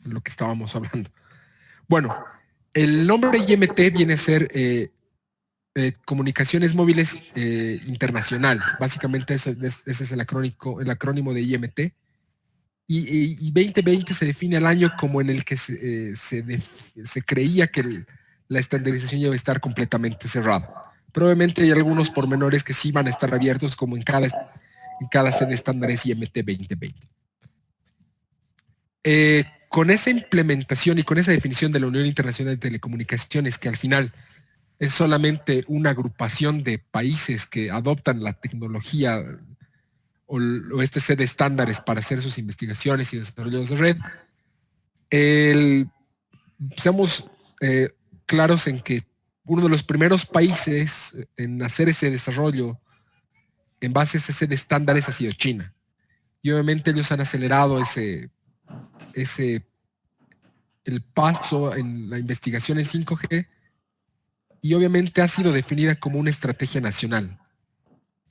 lo que estábamos hablando. Bueno, el nombre IMT viene a ser Comunicaciones Móviles Internacional. Básicamente ese es el acrónimo de IMT. Y 2020 se define el año como en el que se creía que la estandarización iba a estar completamente cerrada. Pero obviamente hay algunos pormenores que sí van a estar abiertos, como en cada set de estándares IMT 2020. Con esa implementación y con esa definición de la Unión Internacional de Telecomunicaciones, que al final es solamente una agrupación de países que adoptan la tecnología o este set de estándares para hacer sus investigaciones y desarrollos de red, seamos claros en que uno de los primeros países en hacer ese desarrollo en base a ese set de estándares ha sido China. Y obviamente ellos han acelerado el paso en la investigación en 5G, y obviamente ha sido definida como una estrategia nacional,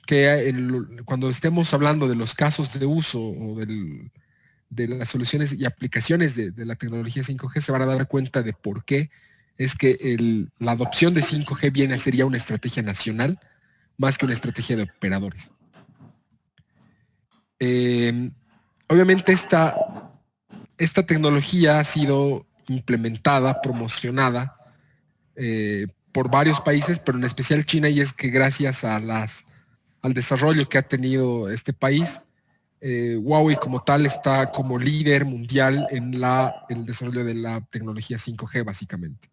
que cuando estemos hablando de los casos de uso o de las soluciones y aplicaciones de la tecnología 5G, se van a dar cuenta de por qué es que la adopción de 5G viene a ser ya una estrategia nacional más que una estrategia de operadores. Obviamente esta tecnología ha sido implementada, promocionada por varios países, pero en especial China, y es que gracias al desarrollo que ha tenido este país, Huawei como tal está como líder mundial en el desarrollo de la tecnología 5G, básicamente.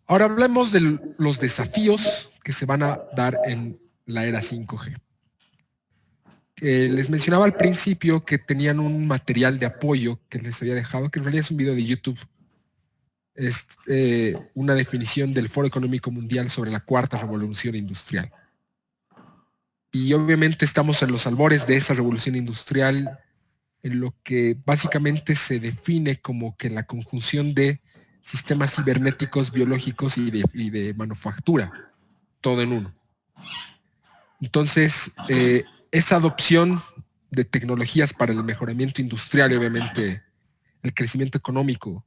Ahora hablemos de los desafíos que se van a dar en la era 5G. Les mencionaba al principio que tenían un material de apoyo que les había dejado, que en realidad es un video de YouTube. Es una definición del Foro Económico Mundial sobre la cuarta revolución industrial. Y obviamente estamos en los albores de esa revolución industrial, en lo que básicamente se define como que la conjunción de sistemas cibernéticos, biológicos y de manufactura, todo en uno. Entonces, esa adopción de tecnologías para el mejoramiento industrial y obviamente el crecimiento económico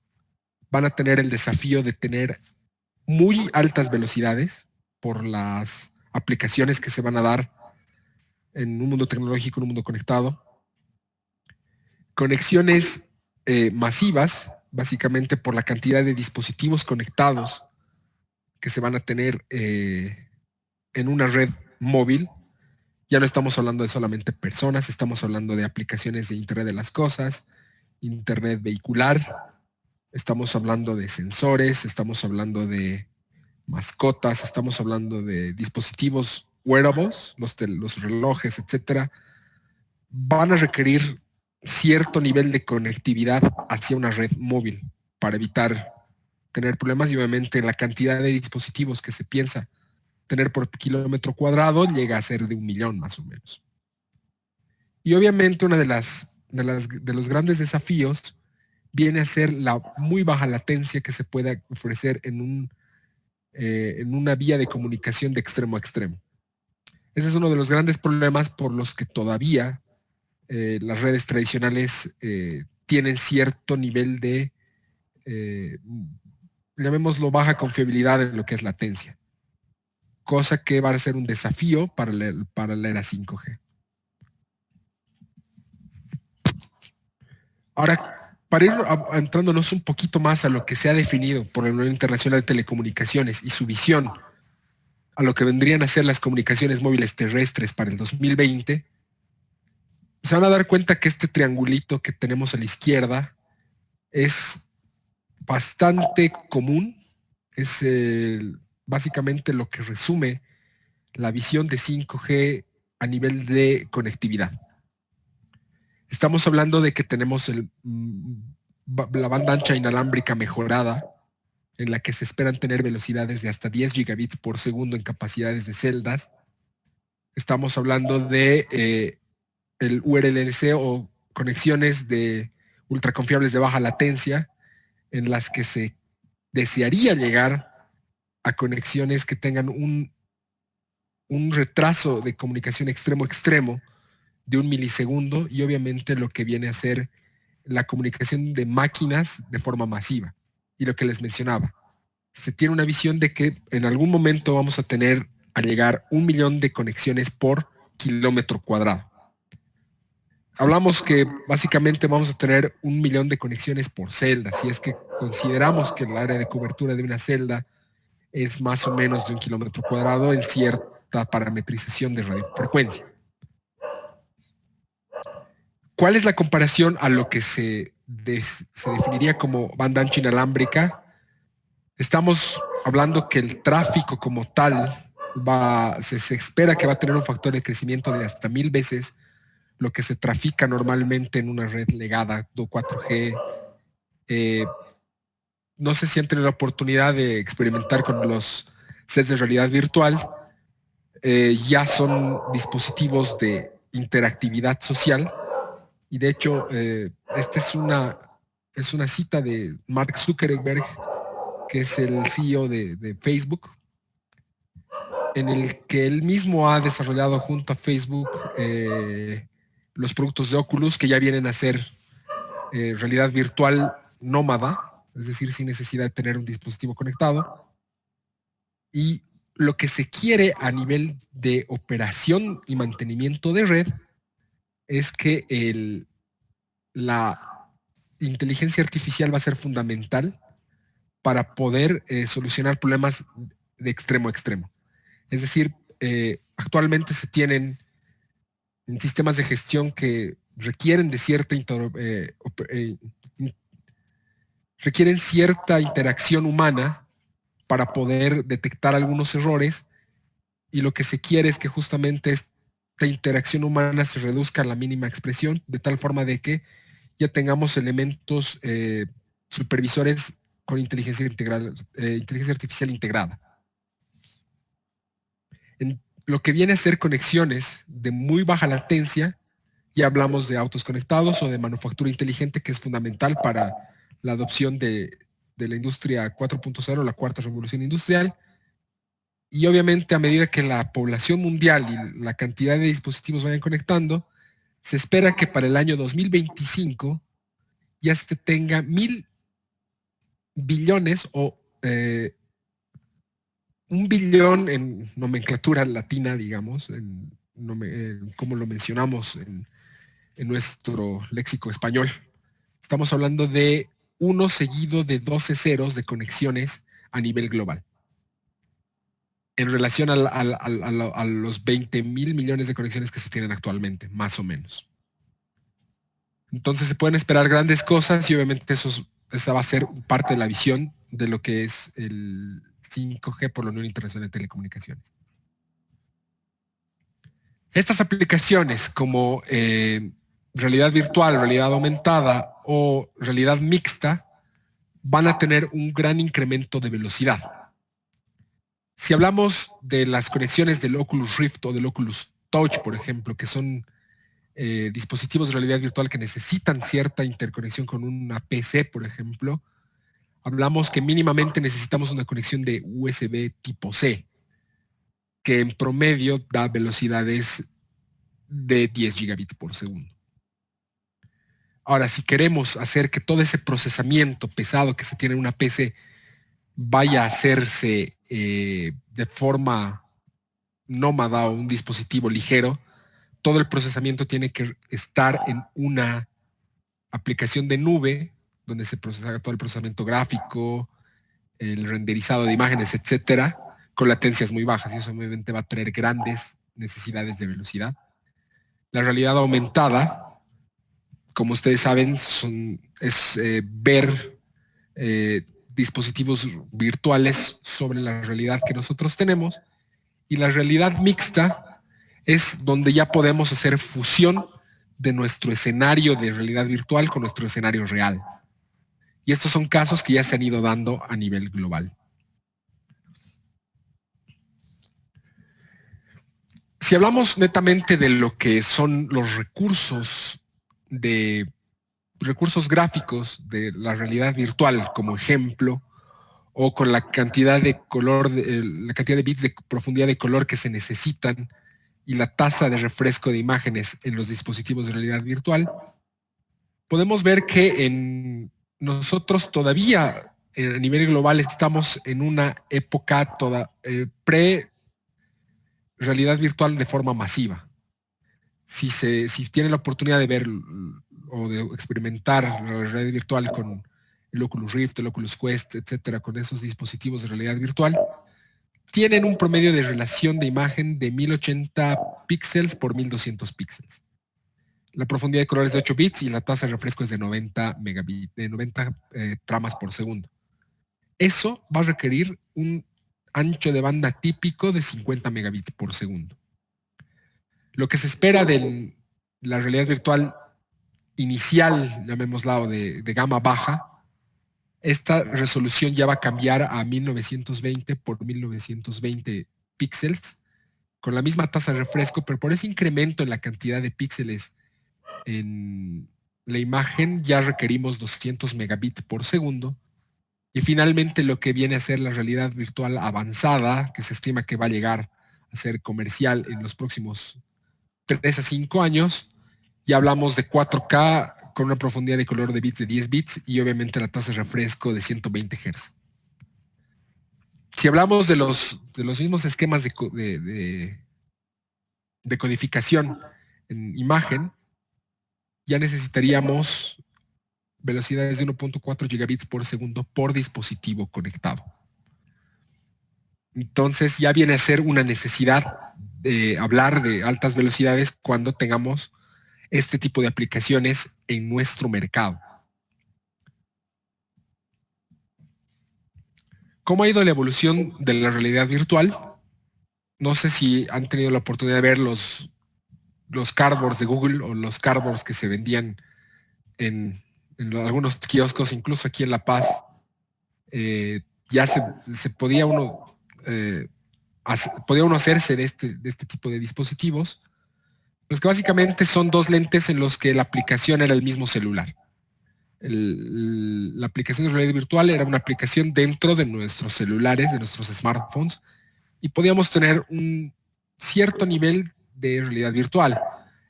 van a tener el desafío de tener muy altas velocidades por las aplicaciones que se van a dar en un mundo tecnológico, en un mundo conectado. Conexiones masivas, básicamente por la cantidad de dispositivos conectados que se van a tener en una red móvil. Ya no estamos hablando de solamente personas, estamos hablando de aplicaciones de Internet de las Cosas, Internet vehicular, estamos hablando de sensores, estamos hablando de mascotas, estamos hablando de dispositivos wearables, los relojes, etcétera. Van a requerir cierto nivel de conectividad hacia una red móvil para evitar tener problemas, y obviamente la cantidad de dispositivos que se piensa tener por kilómetro cuadrado llega a ser de 1 millón más o menos. Y obviamente uno de los grandes desafíos viene a ser la muy baja latencia que se puede ofrecer en una vía de comunicación de extremo a extremo. Ese es uno de los grandes problemas por los que todavía las redes tradicionales tienen cierto nivel de, llamémoslo, baja confiabilidad en lo que es latencia, cosa que va a ser un desafío para la era 5G. Ahora, para ir entrándonos un poquito más a lo que se ha definido por la Unión Internacional de Telecomunicaciones y su visión a lo que vendrían a ser las comunicaciones móviles terrestres para el 2020, se van a dar cuenta que este triangulito que tenemos a la izquierda es bastante común, es básicamente lo que resume la visión de 5G a nivel de conectividad. Estamos hablando de que tenemos la banda ancha inalámbrica mejorada, en la que se esperan tener velocidades de hasta 10 gigabits por segundo en capacidades de celdas. Estamos hablando de el URLLC o conexiones de ultraconfiables de baja latencia, en las que se desearía llegar a conexiones que tengan un retraso de comunicación extremo a extremo de 1 milisegundo y obviamente lo que viene a ser la comunicación de máquinas de forma masiva. Y lo que les mencionaba, se tiene una visión de que en algún momento vamos a tener a llegar 1 millón de conexiones por kilómetro cuadrado. Hablamos que básicamente vamos a tener 1 millón de conexiones por celda, si es que consideramos que el área de cobertura de una celda es más o menos de 1 kilómetro cuadrado en cierta parametrización de radiofrecuencia. ¿Cuál es la comparación a lo que se definiría como banda ancha inalámbrica? Estamos hablando que el tráfico como tal se espera que va a tener un factor de crecimiento de hasta 1000 veces lo que se trafica normalmente en una red legada 4G. No sé si han tenido la oportunidad de experimentar con los sets de realidad virtual. Ya son dispositivos de interactividad social. Y de hecho, esta es una cita de Mark Zuckerberg, que es el CEO de Facebook, en el que él mismo ha desarrollado junto a Facebook los productos de Oculus, que ya vienen a ser realidad virtual nómada, es decir, sin necesidad de tener un dispositivo conectado. Y lo que se quiere a nivel de operación y mantenimiento de red es que la inteligencia artificial va a ser fundamental para poder solucionar problemas de extremo a extremo. Es decir, actualmente se tienen sistemas de gestión que requieren de requieren cierta interacción humana para poder detectar algunos errores, y lo que se quiere es que justamente esta interacción humana se reduzca a la mínima expresión, de tal forma de que ya tengamos elementos supervisores con inteligencia artificial integrada. En lo que viene a ser conexiones de muy baja latencia, ya hablamos de autos conectados o de manufactura inteligente, que es fundamental para la adopción de la industria 4.0, la cuarta revolución industrial. Y obviamente a medida que la población mundial y la cantidad de dispositivos vayan conectando, se espera que para el año 2025 ya se tenga 1000 billones o 1 billón en nomenclatura latina, digamos, como lo mencionamos en nuestro léxico español. Estamos hablando de 1 seguido de 12 ceros de conexiones a nivel global, en relación a los 20,000 millones de conexiones que se tienen actualmente, más o menos. Entonces se pueden esperar grandes cosas y obviamente esa va a ser parte de la visión de lo que es el 5G por la Unión Internacional de Telecomunicaciones. Estas aplicaciones como realidad virtual, realidad aumentada o realidad mixta van a tener un gran incremento de velocidad. Si hablamos de las conexiones del Oculus Rift o del Oculus Touch, por ejemplo, que son dispositivos de realidad virtual que necesitan cierta interconexión con una PC, por ejemplo, hablamos que mínimamente necesitamos una conexión de USB tipo C, que en promedio da velocidades de 10 gigabits por segundo. Ahora, si queremos hacer que todo ese procesamiento pesado que se tiene en una PC vaya a hacerse de forma nómada o un dispositivo ligero, todo el procesamiento tiene que estar en una aplicación de nube donde se procesa todo el procesamiento gráfico, el renderizado de imágenes, etcétera, con latencias muy bajas, y eso obviamente va a tener grandes necesidades de velocidad. La realidad aumentada, como ustedes saben, es ver dispositivos virtuales sobre la realidad que nosotros tenemos, y la realidad mixta es donde ya podemos hacer fusión de nuestro escenario de realidad virtual con nuestro escenario real. Y estos son casos que ya se han ido dando a nivel global. Si hablamos netamente de lo que son los recursos gráficos de la realidad virtual como ejemplo, o con la cantidad de color, la cantidad de bits de profundidad de color que se necesitan, y la tasa de refresco de imágenes en los dispositivos de realidad virtual, podemos ver que nosotros todavía a nivel global estamos en una época pre-realidad virtual de forma masiva. Si tienen la oportunidad de ver o de experimentar la realidad virtual con el Oculus Rift, el Oculus Quest, etcétera, con esos dispositivos de realidad virtual, tienen un promedio de relación de imagen de 1080 píxeles por 1200 píxeles. La profundidad de color es de 8 bits y la tasa de refresco es de 90 tramas por segundo. Eso va a requerir un ancho de banda típico de 50 megabits por segundo. Lo que se espera de la realidad virtual inicial, llamémosla, de gama baja, esta resolución ya va a cambiar a 1920 por 1920 píxeles, con la misma tasa de refresco, pero por ese incremento en la cantidad de píxeles en la imagen ya requerimos 200 megabits por segundo. Y finalmente lo que viene a ser la realidad virtual avanzada, que se estima que va a llegar a ser comercial en los próximos 3 a 5 años, ya hablamos de 4K con una profundidad de color de bits de 10 bits y obviamente la tasa de refresco de 120 Hz. Si hablamos de los mismos esquemas de codificación en imagen, ya necesitaríamos velocidades de 1.4 gigabits por segundo por dispositivo conectado. Entonces ya viene a ser una necesidad de hablar de altas velocidades cuando tengamos este tipo de aplicaciones en nuestro mercado. ¿Cómo ha ido la evolución de la realidad virtual? No sé si han tenido la oportunidad de ver los cardboards de Google o los cardboards que se vendían en algunos kioscos, incluso aquí en La Paz. Ya se podía uno hacerse de este tipo de dispositivos, los que básicamente son dos lentes en los que la aplicación era el mismo celular. La aplicación de realidad virtual era una aplicación dentro de nuestros celulares, de nuestros smartphones, y podíamos tener un cierto nivel de realidad virtual.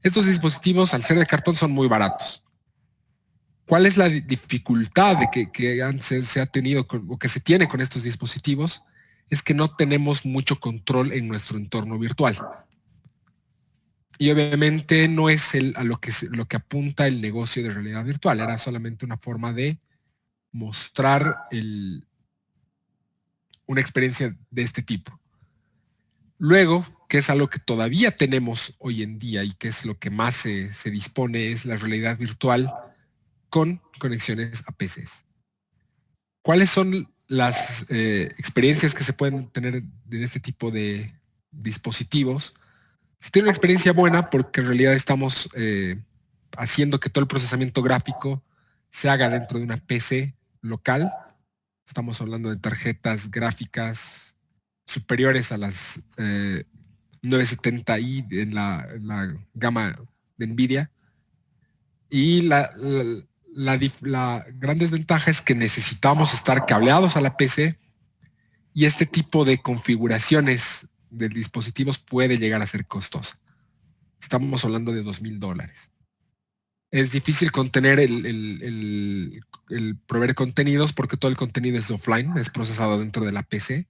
Estos dispositivos, al ser de cartón, son muy baratos. ¿Cuál es la dificultad que se ha tenido o que se tiene con estos dispositivos? Es que no tenemos mucho control en nuestro entorno virtual. Y obviamente no es lo que apunta el negocio de realidad virtual, era solamente una forma de mostrar una experiencia de este tipo. Luego, que es algo que todavía tenemos hoy en día y que es lo que más se dispone, es la realidad virtual con conexiones a PCs. ¿Cuáles son las experiencias que se pueden tener de este tipo de dispositivos? Se tiene una experiencia buena porque en realidad estamos haciendo que todo el procesamiento gráfico se haga dentro de una PC local. Estamos hablando de tarjetas gráficas superiores a las 970i en la gama de NVIDIA. Y la gran desventaja es que necesitamos estar cableados a la PC y este tipo de configuraciones de dispositivos puede llegar a ser costosa. Estamos hablando de $2,000. Es difícil contener el proveer contenidos porque todo el contenido es offline, es procesado dentro de la PC.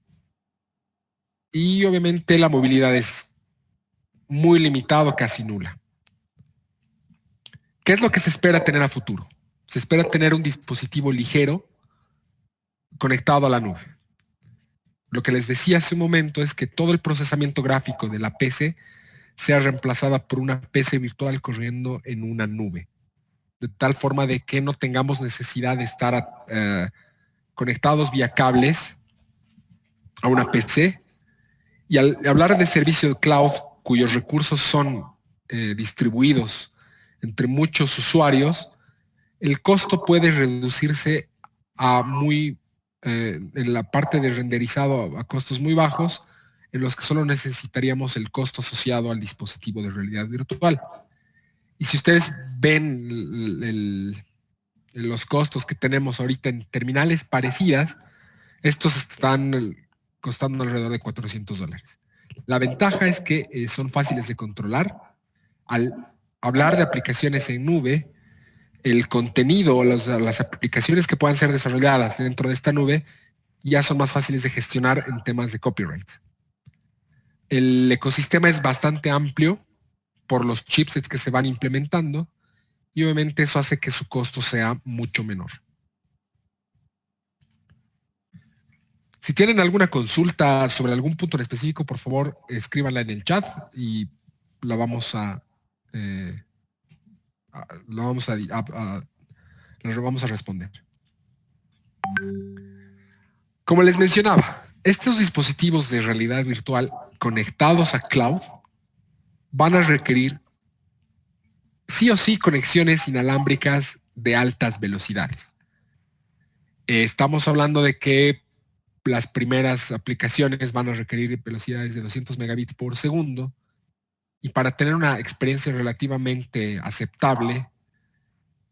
Y obviamente la movilidad es muy limitada, casi nula. ¿Qué es lo que se espera tener a futuro? Se espera tener un dispositivo ligero conectado a la nube. Lo que les decía hace un momento es que todo el procesamiento gráfico de la PC sea reemplazada por una PC virtual corriendo en una nube, de tal forma de que no tengamos necesidad de estar conectados vía cables a una PC. Y al hablar de servicio de cloud cuyos recursos son distribuidos entre muchos usuarios, el costo puede reducirse a en la parte de renderizado a costos muy bajos, en los que solo necesitaríamos el costo asociado al dispositivo de realidad virtual. Y si ustedes ven los costos que tenemos ahorita en terminales parecidas, estos están costando alrededor de $400. La ventaja es que son fáciles de controlar. Al hablar de aplicaciones en nube, el contenido o las aplicaciones que puedan ser desarrolladas dentro de esta nube ya son más fáciles de gestionar en temas de copyright. El ecosistema es bastante amplio por los chipsets que se van implementando y obviamente eso hace que su costo sea mucho menor. Si tienen alguna consulta sobre algún punto en específico, por favor, escríbanla en el chat y la vamos a responder. Como les mencionaba, estos dispositivos de realidad virtual conectados a cloud van a requerir sí o sí conexiones inalámbricas de altas velocidades. Estamos hablando de que las primeras aplicaciones van a requerir velocidades de 200 megabits por segundo y para tener una experiencia relativamente aceptable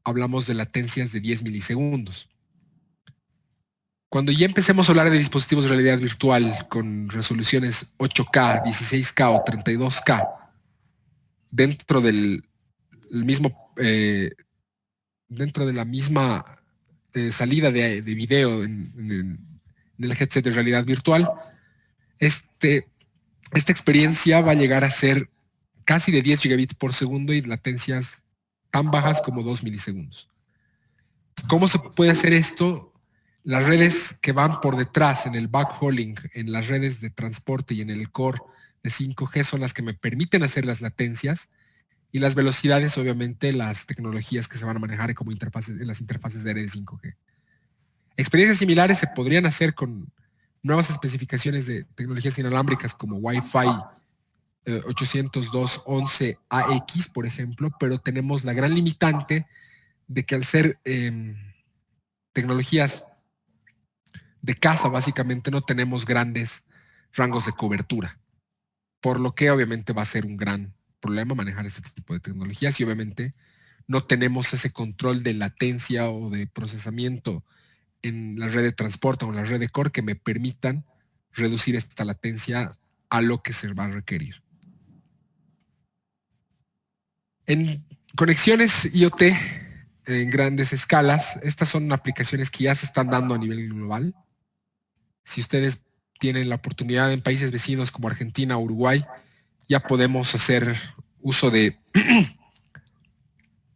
hablamos de latencias de 10 milisegundos. Cuando ya empecemos a hablar de dispositivos de realidad virtual con resoluciones 8K, 16K o 32K dentro del mismo dentro de la misma salida de video en el headset de realidad virtual, esta experiencia va a llegar a ser casi de 10 gigabits por segundo y latencias tan bajas como 2 milisegundos. ¿Cómo se puede hacer esto? Las redes que van por detrás en el backhauling, en las redes de transporte y en el core de 5G son las que me permiten hacer las latencias y las velocidades, obviamente, las tecnologías que se van a manejar como interfaces, en las interfaces de redes 5G. Experiencias similares se podrían hacer con nuevas especificaciones de tecnologías inalámbricas como Wi-Fi 802.11ax, por ejemplo, pero tenemos la gran limitante de que al ser tecnologías de casa, básicamente no tenemos grandes rangos de cobertura, por lo que obviamente va a ser un gran problema manejar este tipo de tecnologías y obviamente no tenemos ese control de latencia o de procesamiento en la red de transporte o en la red de core que me permitan reducir esta latencia a lo que se va a requerir. En conexiones IoT en grandes escalas, estas son aplicaciones que ya se están dando a nivel global. Si ustedes tienen la oportunidad en países vecinos como Argentina o Uruguay, ya podemos hacer uso de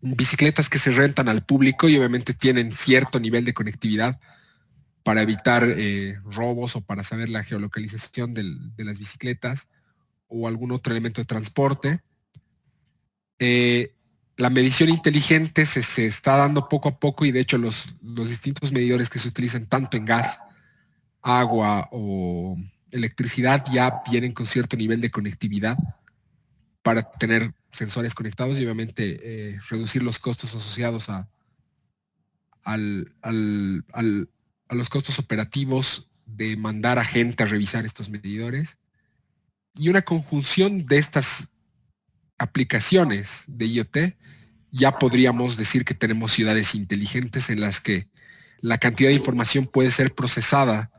bicicletas que se rentan al público y obviamente tienen cierto nivel de conectividad para evitar robos o para saber la geolocalización de las bicicletas o algún otro elemento de transporte. La medición inteligente se está dando poco a poco y de hecho los distintos medidores que se utilizan tanto en gas, agua o electricidad ya vienen con cierto nivel de conectividad para tener sensores conectados y obviamente reducir los costos asociados a los costos operativos de mandar a gente a revisar estos medidores. Y una conjunción de estas aplicaciones de IoT, ya podríamos decir que tenemos ciudades inteligentes en las que la cantidad de información puede ser procesada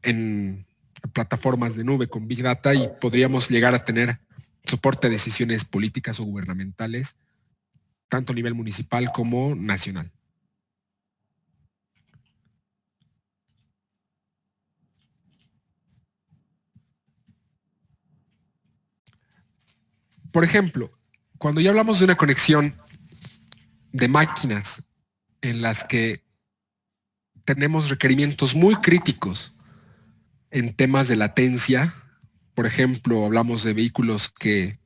en plataformas de nube con Big Data y podríamos llegar a tener soporte a decisiones políticas o gubernamentales, tanto a nivel municipal como nacional. Por ejemplo, cuando ya hablamos de una conexión de máquinas en las que tenemos requerimientos muy críticos en temas de latencia, por ejemplo, hablamos de vehículos que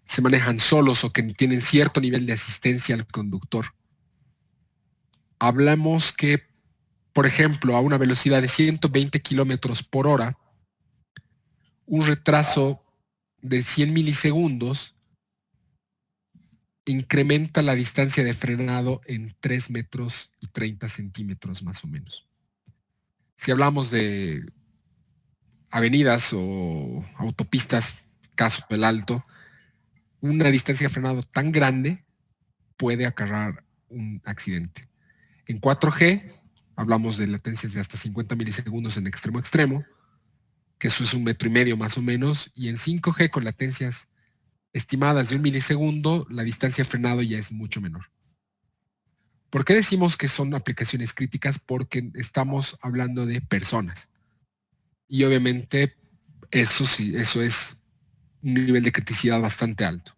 se manejan solos o que tienen cierto nivel de asistencia al conductor. Hablamos que, por ejemplo, a una velocidad de 120 kilómetros por hora, un retraso de 100 milisegundos incrementa la distancia de frenado en 3 metros y 30 centímetros más o menos. Si hablamos de avenidas o autopistas, caso del Alto, una distancia de frenado tan grande puede acarrear un accidente. En 4G hablamos de latencias de hasta 50 milisegundos en extremo a extremo, que eso es 1,5 metros más o menos, y en 5G con latencias estimadas de 1 milisegundo, la distancia de frenado ya es mucho menor. ¿Por qué decimos que son aplicaciones críticas? Porque estamos hablando de personas. Y obviamente eso sí, eso es un nivel de criticidad bastante alto.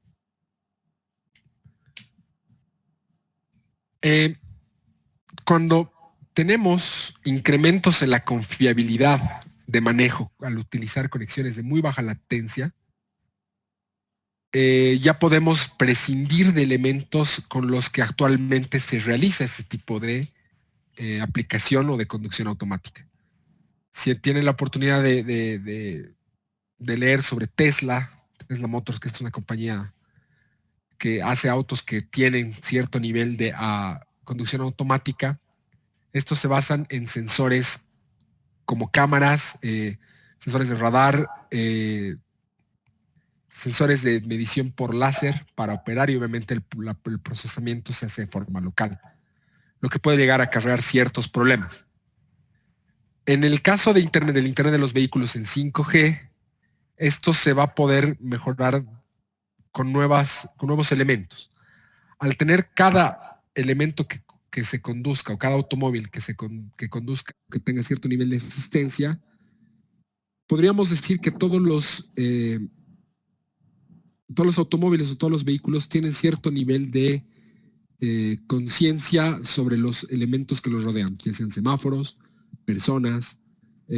Cuando tenemos incrementos en la confiabilidad de manejo al utilizar conexiones de muy baja latencia, ya podemos prescindir de elementos con los que actualmente se realiza ese tipo de aplicación o de conducción automática. Si tienen la oportunidad de leer sobre Tesla Motors, que es una compañía que hace autos que tienen cierto nivel de conducción automática, estos se basan en sensores como cámaras, sensores de radar, sensores de medición por láser para operar, y obviamente el procesamiento se hace de forma local, lo que puede llegar a acarrear ciertos problemas. En el caso de del Internet de los vehículos en 5G, esto se va a poder mejorar con nuevos elementos. Al tener cada elemento que se conduzca, o cada automóvil que conduzca, que tenga cierto nivel de asistencia, podríamos decir que todos los automóviles o todos los vehículos tienen cierto nivel de conciencia sobre los elementos que los rodean, ya sean semáforos, personas,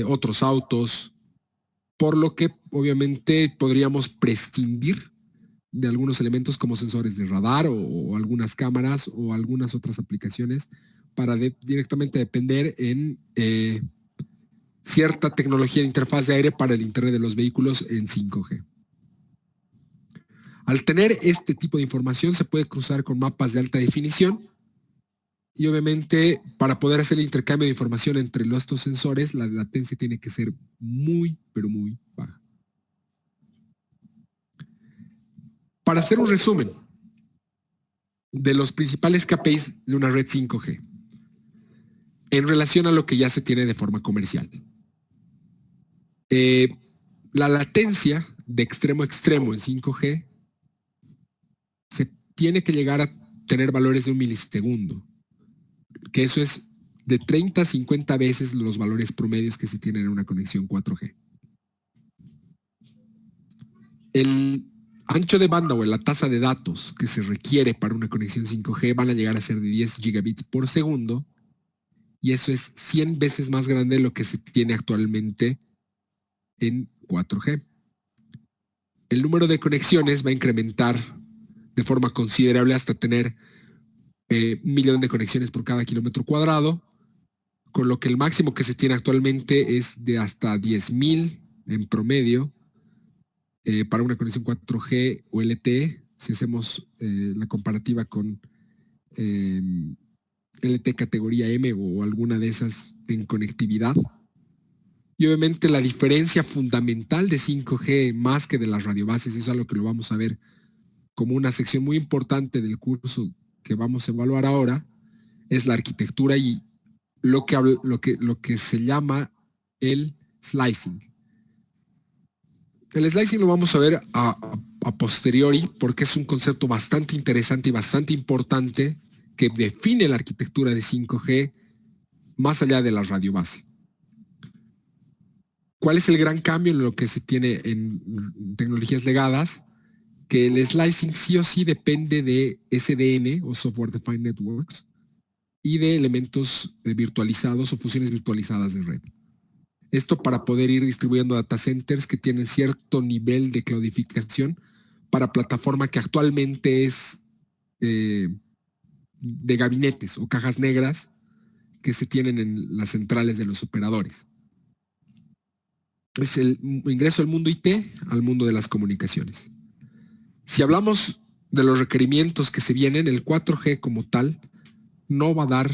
otros autos, por lo que obviamente podríamos prescindir de algunos elementos como sensores de radar o algunas cámaras o algunas otras aplicaciones para directamente depender en cierta tecnología de interfaz de aire para el Internet de los vehículos en 5G. Al tener este tipo de información se puede cruzar con mapas de alta definición, y obviamente para poder hacer el intercambio de información entre estos sensores, la latencia tiene que ser muy, pero muy baja. Para hacer un resumen de los principales KPIs de una red 5G en relación a lo que ya se tiene de forma comercial. La latencia de extremo a extremo en 5G se tiene que llegar a tener valores de 1 milisegundo, que eso es de 30 a 50 veces los valores promedios que se tienen en una conexión 4G. El ancho de banda o la tasa de datos que se requiere para una conexión 5G van a llegar a ser de 10 gigabits por segundo, y eso es 100 veces más grande de lo que se tiene actualmente en 4G. El número de conexiones va a incrementar de forma considerable hasta tener 1 millón de conexiones por cada kilómetro cuadrado, con lo que el máximo que se tiene actualmente es de hasta 10,000 en promedio para una conexión 4G o LTE, si hacemos la comparativa con LTE categoría M o alguna de esas en conectividad. Y obviamente la diferencia fundamental de 5G más que de las radiobases, eso es algo que lo vamos a ver como una sección muy importante del curso que vamos a evaluar ahora, es la arquitectura y lo que se llama el slicing. El slicing lo vamos a ver a posteriori, porque es un concepto bastante interesante y bastante importante que define la arquitectura de 5G más allá de la radiobase. ¿Cuál es el gran cambio en lo que se tiene en tecnologías legadas? Que el slicing sí o sí depende de SDN o Software Defined Networks y de elementos virtualizados o funciones virtualizadas de red. Esto para poder ir distribuyendo data centers que tienen cierto nivel de cloudificación para plataforma que actualmente es de gabinetes o cajas negras que se tienen en las centrales de los operadores. Es el ingreso del mundo IT al mundo de las comunicaciones. Si hablamos de los requerimientos que se vienen, el 4G como tal no va a dar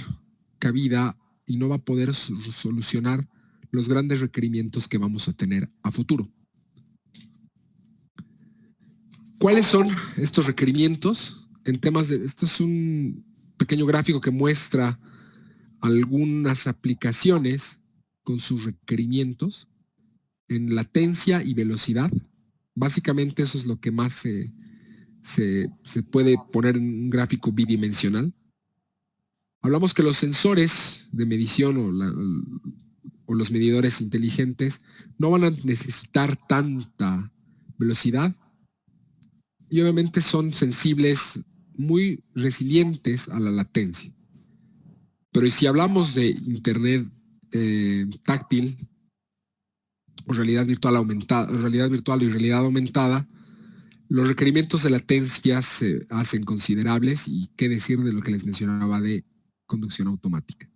cabida y no va a poder solucionar los grandes requerimientos que vamos a tener a futuro. ¿Cuáles son estos requerimientos? Esto es un pequeño gráfico que muestra algunas aplicaciones con sus requerimientos, en latencia y velocidad. Básicamente eso es lo que más se puede poner en un gráfico bidimensional. Hablamos que los sensores de medición o los medidores inteligentes no van a necesitar tanta velocidad y obviamente son sensibles, muy resilientes a la latencia. Pero si hablamos de internet táctil o realidad virtual y realidad aumentada, los requerimientos de latencia se hacen considerables, y qué decir de lo que les mencionaba de conducción automática.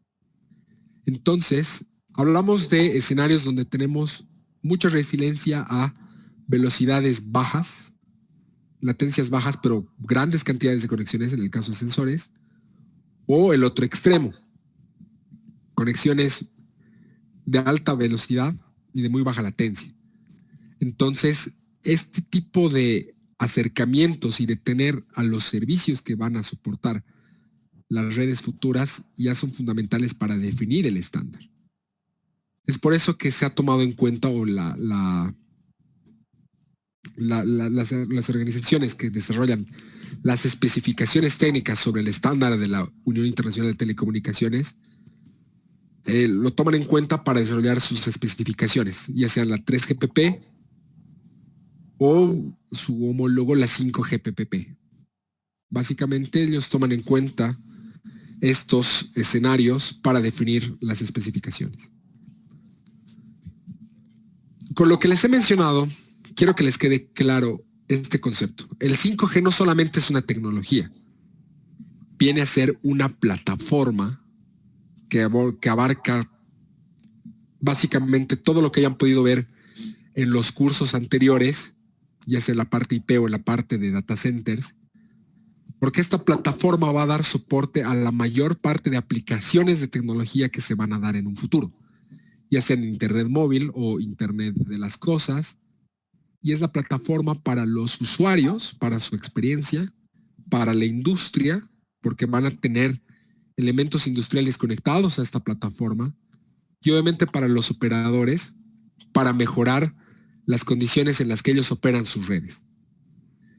Entonces, hablamos de escenarios donde tenemos mucha resiliencia a velocidades bajas, latencias bajas, pero grandes cantidades de conexiones en el caso de sensores, o el otro extremo, conexiones de alta velocidad y de muy baja latencia. Entonces, este tipo de acercamientos y de tener a los servicios que van a soportar las redes futuras ya son fundamentales para definir el estándar. Es por eso que se ha tomado en cuenta, o las organizaciones que desarrollan las especificaciones técnicas sobre el estándar de la Unión Internacional de Telecomunicaciones, lo toman en cuenta para desarrollar sus especificaciones, ya sea la 3GPP o su homólogo, la 5GPP. Básicamente ellos toman en cuenta estos escenarios para definir las especificaciones. Con lo que les he mencionado, quiero que les quede claro este concepto. El 5G no solamente es una tecnología, viene a ser una plataforma que abarca básicamente todo lo que hayan podido ver en los cursos anteriores, ya sea en la parte IP o en la parte de data centers, porque esta plataforma va a dar soporte a la mayor parte de aplicaciones de tecnología que se van a dar en un futuro, ya sea en Internet móvil o Internet de las cosas, y es la plataforma para los usuarios, para su experiencia, para la industria, porque van a tener elementos industriales conectados a esta plataforma, y obviamente para los operadores, para mejorar las condiciones en las que ellos operan sus redes.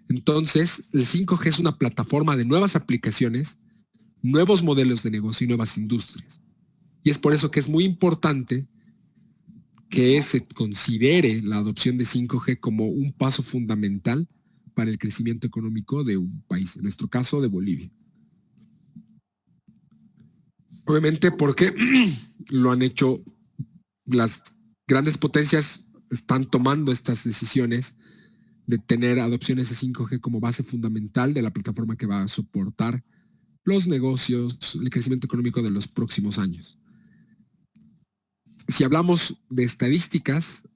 Entonces, el 5G es una plataforma de nuevas aplicaciones, nuevos modelos de negocio y nuevas industrias. Y es por eso que es muy importante que se considere la adopción de 5G como un paso fundamental para el crecimiento económico de un país, en nuestro caso de Bolivia. Obviamente porque lo han hecho las grandes potencias, están tomando estas decisiones de tener adopciones de 5G como base fundamental de la plataforma que va a soportar los negocios, el crecimiento económico de los próximos años. Si hablamos de estadísticas,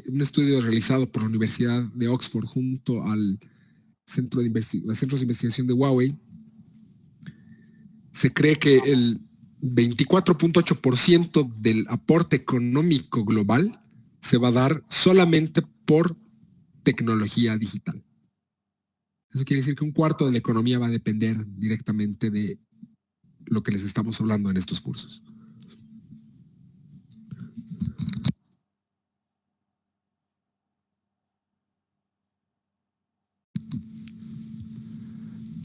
un estudio realizado por la Universidad de Oxford junto al Centros de Investigación de Huawei, se cree que el 24.8% del aporte económico global se va a dar solamente por tecnología digital. Eso quiere decir que un cuarto de la economía va a depender directamente de lo que les estamos hablando en estos cursos.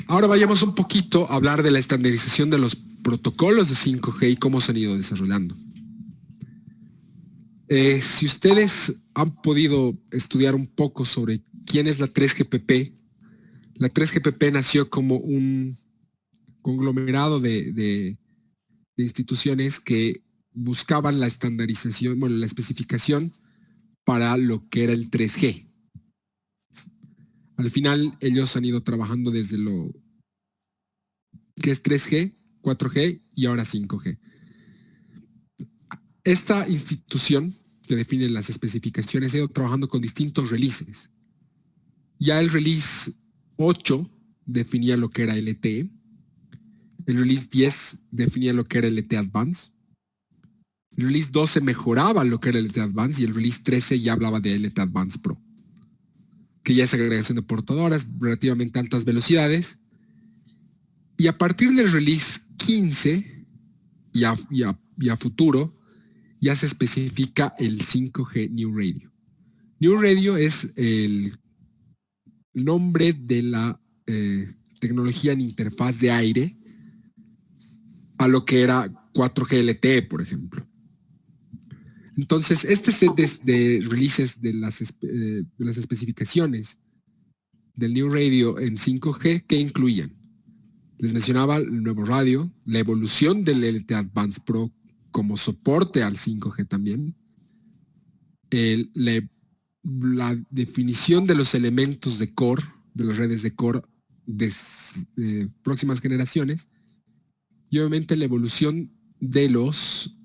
Ahora vayamos un poquito a hablar de la estandarización de los protocolos de 5G y cómo se han ido desarrollando. Si ustedes han podido estudiar un poco sobre quién es la 3GPP, la 3GPP nació como un conglomerado de instituciones que buscaban la estandarización, bueno, la especificación para lo que era el 3G. Al final, ellos han ido trabajando desde lo que es 3G, 4G y ahora 5G. Esta institución que define las especificaciones ha ido trabajando con distintos releases. Ya el release 8 definía lo que era LTE, el release 10 definía lo que era LTE Advanced, el release 12 mejoraba lo que era LTE Advanced y el release 13 ya hablaba de LTE Advanced Pro, que ya es agregación de portadoras, relativamente altas velocidades. Y a partir del release 15 y a futuro, ya se especifica el 5G New Radio. New Radio es el nombre de la tecnología en interfaz de aire a lo que era 4G LTE, por ejemplo. Entonces, este set de releases de las especificaciones del New Radio en 5G, ¿qué incluían? Les mencionaba el nuevo radio, la evolución del LTE Advanced Pro como soporte al 5G también, la definición de los elementos de core, de las redes de core de próximas generaciones, y obviamente la evolución de los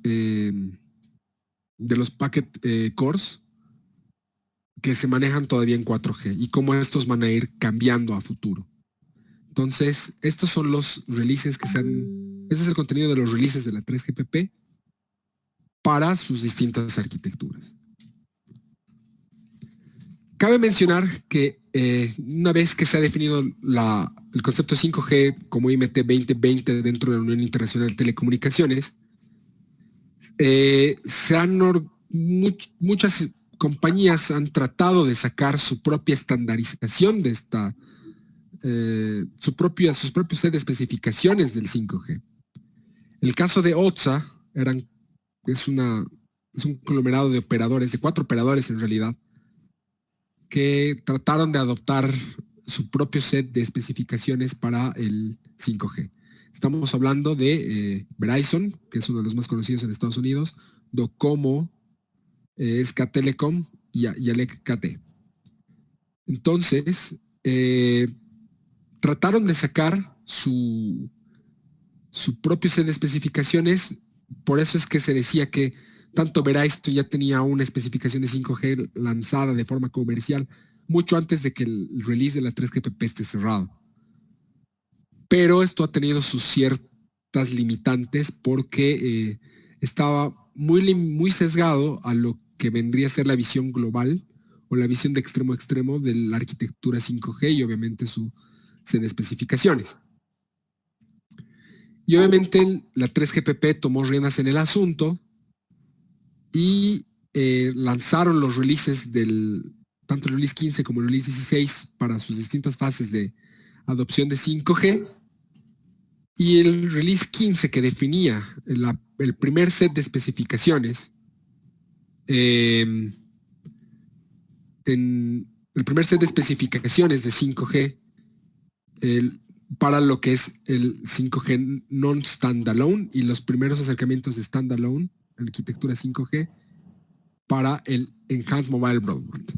packet cores que se manejan todavía en 4G y cómo estos van a ir cambiando a futuro. Entonces, estos son los releases este es el contenido de los releases de la 3GPP para sus distintas arquitecturas. Cabe mencionar que una vez que se ha definido el concepto 5G como IMT 2020 dentro de la Unión Internacional de Telecomunicaciones, muchas compañías han tratado de sacar su propia estandarización de sus propios set de especificaciones del 5G. El caso de OTSA es un conglomerado de operadores, de 4 operadores en realidad, que trataron de adoptar su propio set de especificaciones para el 5G. Estamos hablando de Verizon, que es uno de los más conocidos en Estados Unidos, Docomo, SK Telecom y Alec KT. Entonces, trataron de sacar su propio set de especificaciones. Por eso es que se decía que tanto Verizon ya tenía una especificación de 5G lanzada de forma comercial mucho antes de que el release de la 3GPP esté cerrado. Pero esto ha tenido sus ciertas limitantes porque estaba muy sesgado a lo que vendría a ser la visión global o la visión de extremo a extremo de la arquitectura 5G y obviamente su set de especificaciones. Y obviamente la 3GPP tomó riendas en el asunto y lanzaron los releases tanto el release 15 como el release 16 para sus distintas fases de adopción de 5G. Y el release 15 que definía el primer set de especificaciones, el primer set de especificaciones de 5G para lo que es el 5G non-standalone y los primeros acercamientos de standalone en arquitectura 5G para el Enhanced Mobile Broadband.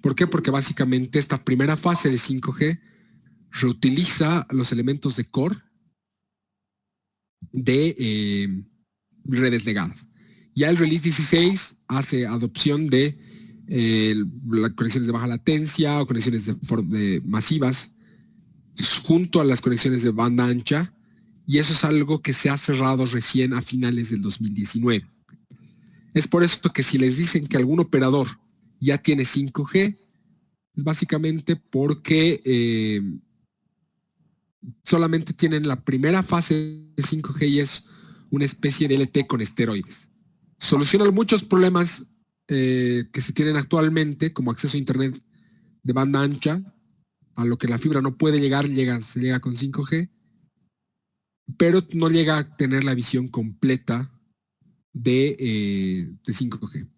¿Por qué? Porque básicamente esta primera fase de 5G reutiliza los elementos de core de redes legadas. Ya el release 16 hace adopción de las conexiones de baja latencia o conexiones masivas junto a las conexiones de banda ancha, y eso es algo que se ha cerrado recién a finales del 2019. Es por eso que si les dicen que algún operador ya tiene 5G, es básicamente porque solamente tienen la primera fase de 5G y es una especie de LTE con esteroides. Soluciona muchos problemas que se tienen actualmente, como acceso a internet de banda ancha, a lo que la fibra no puede llegar, se llega con 5G, pero no llega a tener la visión completa de 5G.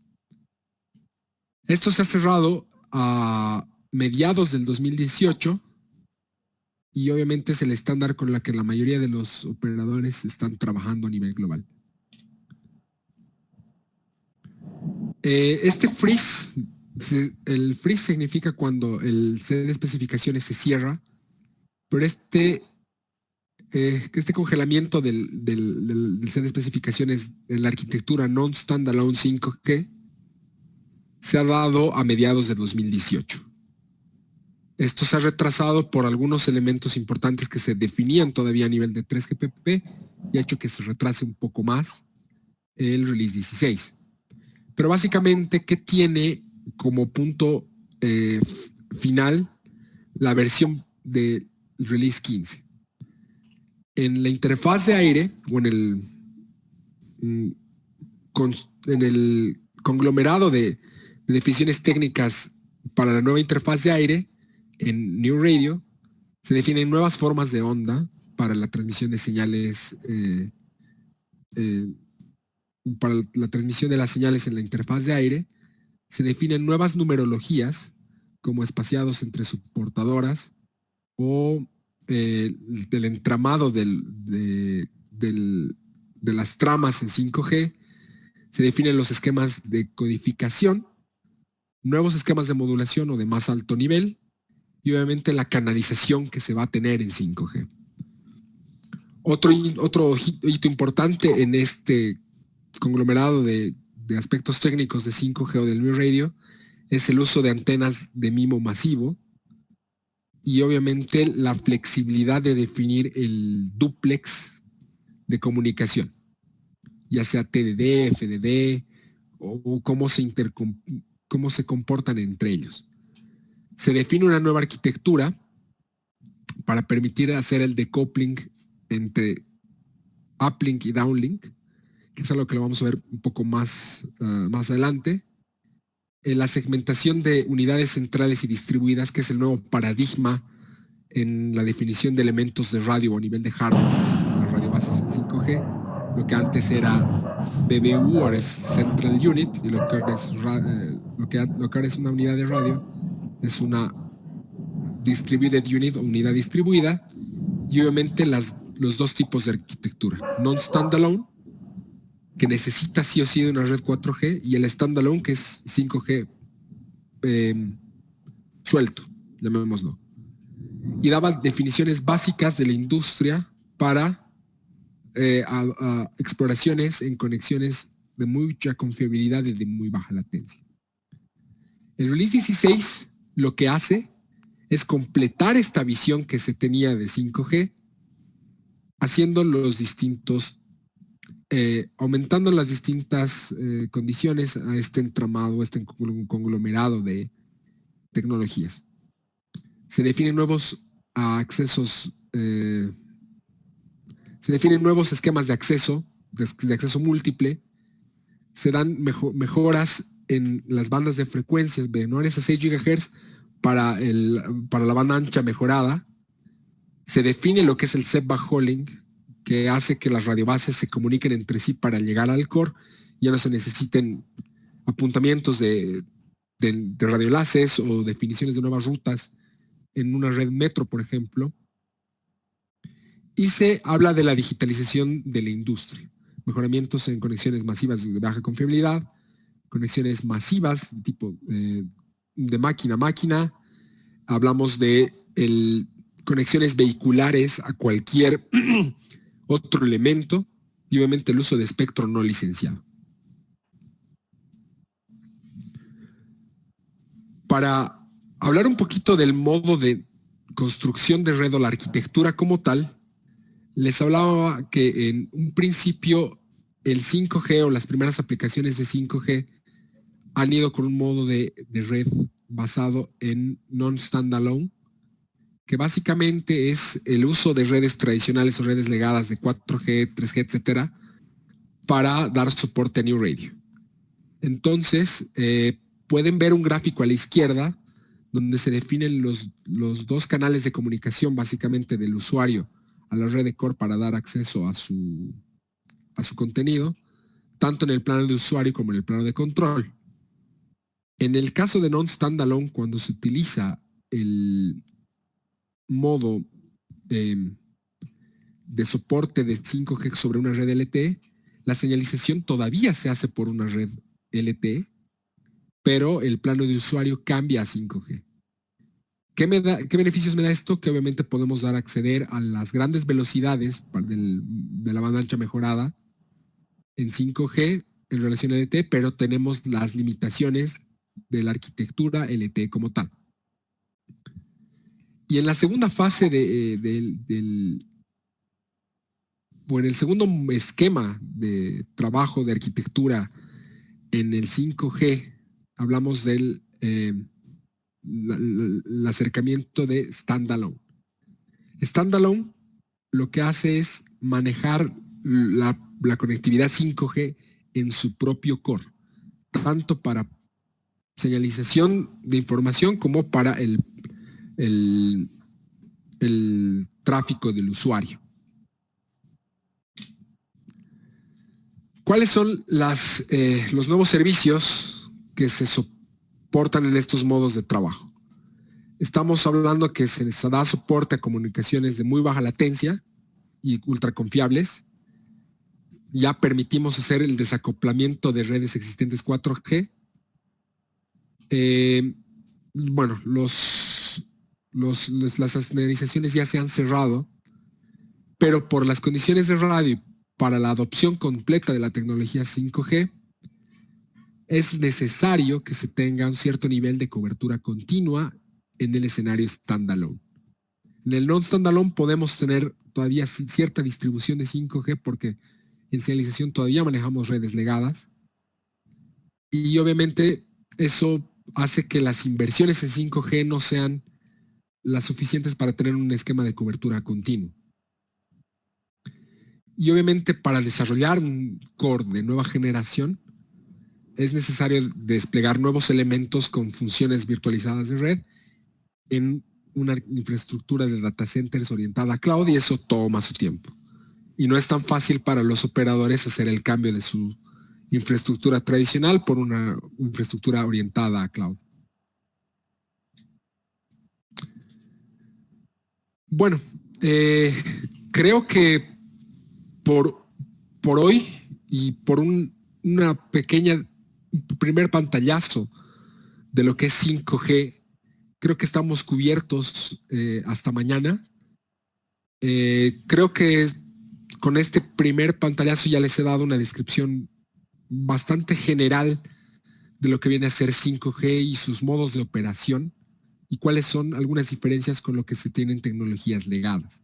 Esto se ha cerrado a mediados del 2018 y obviamente es el estándar con la que la mayoría de los operadores están trabajando a nivel global. Este freeze, el freeze significa cuando el set de especificaciones se cierra, pero este congelamiento del set de especificaciones en la arquitectura non-standalone 5G se ha dado a mediados de 2018. Esto se ha retrasado por algunos elementos importantes que se definían todavía a nivel de 3GPP y ha hecho que se retrase un poco más el release 16. Pero básicamente, ¿qué tiene como punto final la versión del release 15? En la interfaz de aire o en en el conglomerado de definiciones técnicas para la nueva interfaz de aire en New Radio, se definen nuevas formas de onda para la transmisión de señales, para la transmisión de las señales en la interfaz de aire. Se definen nuevas numerologías como espaciados entre subportadoras o del entramado de las tramas en 5G. Se definen los esquemas de codificación, nuevos esquemas de modulación o de más alto nivel, y obviamente la canalización que se va a tener en 5G. Otro hito importante en este conglomerado de aspectos técnicos de 5G o del New Radio es el uso de antenas de MIMO masivo y obviamente la flexibilidad de definir el dúplex de comunicación, ya sea TDD, FDD o cómo se comportan entre ellos. Se define una nueva arquitectura para permitir hacer el decoupling entre uplink y downlink, que es algo que lo vamos a ver un poco más adelante. La segmentación de unidades centrales y distribuidas, que es el nuevo paradigma en la definición de elementos de radio a nivel de hardware, las radiobases en 5G, lo que antes era BBU, ahora es Central Unit, y lo que ahora es una unidad de radio, es una Distributed Unit o unidad distribuida, y obviamente los dos tipos de arquitectura, non-standalone, que necesita sí o sí de una red 4G, y el standalone, que es 5G suelto, llamémoslo. Y daba definiciones básicas de la industria para exploraciones en conexiones de mucha confiabilidad y de muy baja latencia. El Release 16 lo que hace es completar esta visión que se tenía de 5G, haciendo los distintos aumentando las distintas condiciones a este entramado, este conglomerado de tecnologías. Se definen nuevos accesos, se definen nuevos esquemas de acceso múltiple, se dan mejoras en las bandas de frecuencias menores a 6 GHz para la banda ancha mejorada. Se define lo que es el set backhauling, que hace que las radiobases se comuniquen entre sí para llegar al core, ya no se necesiten apuntamientos de radioenlaces o definiciones de nuevas rutas en una red metro, por ejemplo. Y se habla de la digitalización de la industria, mejoramientos en conexiones masivas de baja confiabilidad, conexiones masivas tipo de máquina a máquina, hablamos de conexiones vehiculares a cualquier otro elemento y obviamente el uso de espectro no licenciado. Para hablar un poquito del modo de construcción de red o la arquitectura como tal, les hablaba que en un principio el 5G o las primeras aplicaciones de 5G han ido con un modo de red basado en non-standalone, que básicamente es el uso de redes tradicionales o redes legadas de 4G, 3G, etcétera, para dar soporte a New Radio. Entonces, pueden ver un gráfico a la izquierda donde se definen los dos canales de comunicación básicamente del usuario a la red de core para dar acceso a su contenido, tanto en el plano de usuario como en el plano de control. En el caso de non-standalone, cuando se utiliza el modo de soporte de 5G sobre una red LTE, la señalización todavía se hace por una red LTE, pero el plano de usuario cambia a 5G. ¿Qué beneficios me da esto? Que obviamente podemos acceder a las grandes velocidades de la banda ancha mejorada en 5G en relación a LTE, pero tenemos las limitaciones de la arquitectura LTE como tal. Y en la segunda fase o en el segundo esquema de trabajo de arquitectura en el 5G, hablamos del el acercamiento de standalone. Standalone lo que hace es manejar la conectividad 5G en su propio core, tanto para señalización de información como para el tráfico del usuario. ¿Cuáles son los nuevos servicios que se soportan en estos modos de trabajo? Estamos hablando que se les da soporte a comunicaciones de muy baja latencia y ultra confiables. Ya permitimos hacer el desacoplamiento de redes existentes 4G. Bueno, las estandarizaciones ya se han cerrado, pero por las condiciones de radio para la adopción completa de la tecnología 5G, es necesario que se tenga un cierto nivel de cobertura continua en el escenario standalone. En el non-standalone podemos tener todavía cierta distribución de 5G porque en señalización todavía manejamos redes legadas y obviamente eso hace que las inversiones en 5G no sean las suficientes para tener un esquema de cobertura continuo. Y obviamente para desarrollar un core de nueva generación es necesario desplegar nuevos elementos con funciones virtualizadas de red en una infraestructura de data centers orientada a cloud, y eso toma su tiempo. Y no es tan fácil para los operadores hacer el cambio de su infraestructura tradicional por una infraestructura orientada a cloud. Bueno, creo que por hoy y por una pequeña primer pantallazo de lo que es 5G, creo que estamos cubiertos hasta mañana. Creo que con este primer pantallazo ya les he dado una descripción bastante general de lo que viene a ser 5G y sus modos de operación y cuáles son algunas diferencias con lo que se tienen tecnologías legadas.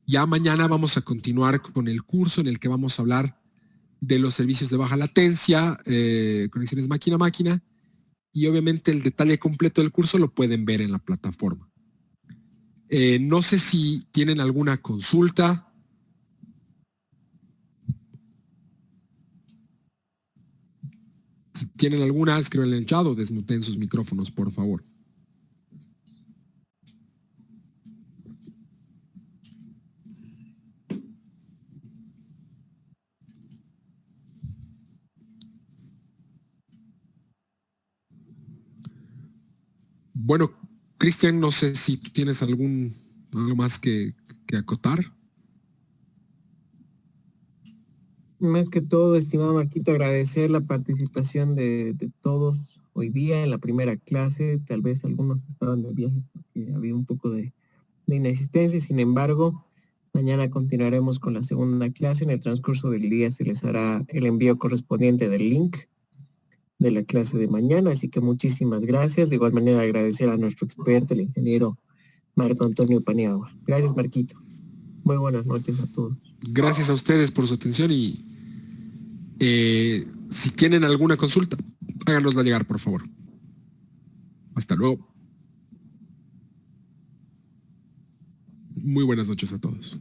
Ya mañana vamos a continuar con el curso en el que vamos a hablar de los servicios de baja latencia, conexiones máquina a máquina, y obviamente el detalle completo del curso lo pueden ver en la plataforma. No sé si tienen alguna consulta. Si tienen alguna, escriban en el chat o desmuten sus micrófonos, por favor. Bueno, Cristian, no sé si tú tienes algo más que acotar. Más que todo, estimado Marquito, agradecer la participación de todos hoy día en la primera clase. Tal vez algunos estaban de viaje porque había un poco de inexistencia. Sin embargo, mañana continuaremos con la segunda clase. En el transcurso del día se les hará el envío correspondiente del link de la clase de mañana. Así que muchísimas gracias. De igual manera, agradecer a nuestro experto, el ingeniero Marco Antonio Paniagua. Gracias, Marquito. Muy buenas noches a todos. Gracias a ustedes por su atención y si tienen alguna consulta, háganosla llegar, por favor. Hasta luego. Muy buenas noches a todos.